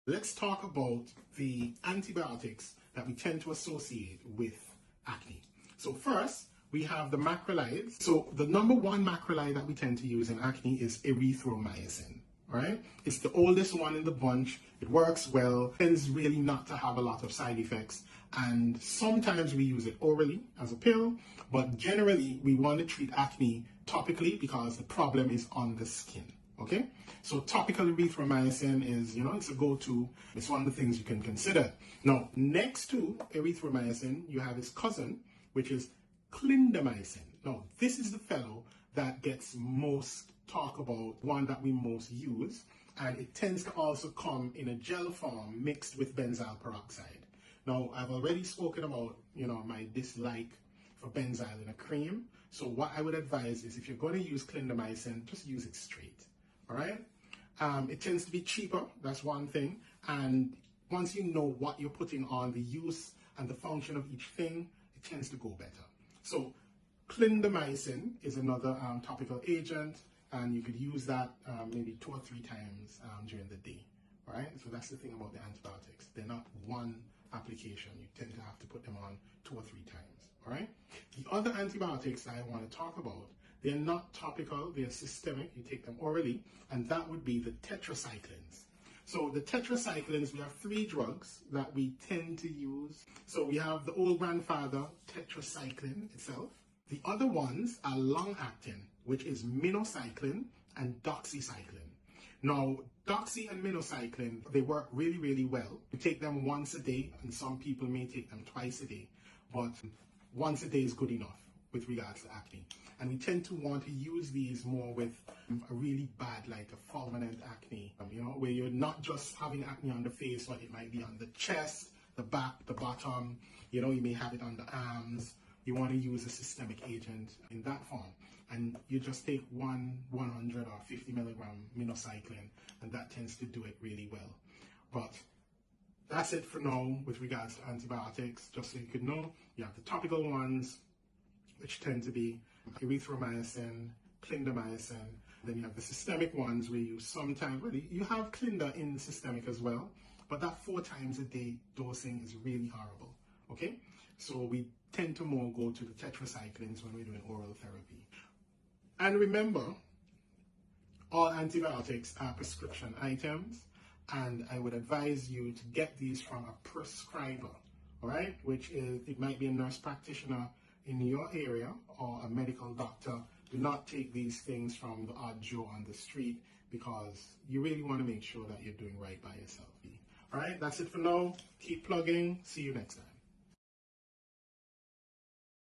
Let's talk about the antibiotics that we tend to associate with acne. So first, we have the macrolides. So the number one macrolide that we tend to use in acne is erythromycin, right? It's the oldest one in the bunch. It works well, tends really not to have a lot of side effects. And sometimes we use it orally as a pill, but generally we want to treat acne topically because the problem is on the skin. Okay, so topical erythromycin is, it's a go-to. It's one of the things you can consider. Now, next to erythromycin, you have its cousin, which is clindamycin. Now, this is the fellow that gets most talk about, one that we most use, and it tends to also come in a gel form mixed with benzyl peroxide. Now, I've already spoken about, my dislike for benzyl in a cream. So what I would advise is if you're going to use clindamycin, just use it straight. All right. It tends to be cheaper. That's one thing. And once you know what you're putting on, the use and the function of each thing, it tends to go better. So clindamycin is another topical agent, and you could use that maybe 2 or 3 times during the day. All right. So that's the thing about the antibiotics. They're not one application. You tend to have to put them on 2 or 3 times. All right. The other antibiotics I want to talk about, they're not topical, they're systemic, you take them orally, and that would be the tetracyclines. So the tetracyclines, we have 3 drugs that we tend to use. So we have the old grandfather, tetracycline itself. The other ones are long-acting, which is minocycline and doxycycline. Now, doxy and minocycline, they work really, really well. You take them once a day, and some people may take them twice a day, but once a day is good enough with regards to acne. And we tend to want to use these more with a really bad, like a fulminant acne, where you're not just having acne on the face, but it might be on the chest, the back, the bottom, you may have it on the arms. You want to use a systemic agent in that form. And you just take 100 or 50 milligram minocycline, and that tends to do it really well. But that's it for now with regards to antibiotics. Just so you could know, you have the topical ones, which tend to be erythromycin, clindamycin. Then you have the systemic ones where you sometimes, you have clinda in the systemic as well, but that 4 times a day dosing is really horrible, okay? So we tend to more go to the tetracyclines when we're doing oral therapy. And remember, all antibiotics are prescription items, and I would advise you to get these from a prescriber, all right? Which is, it might be a nurse practitioner in your area or a medical doctor. Do not take these things from the odd Joe on the street, because you really want to make sure that you're doing right by yourself. All right, that's it for now. Keep plugging. See you next time.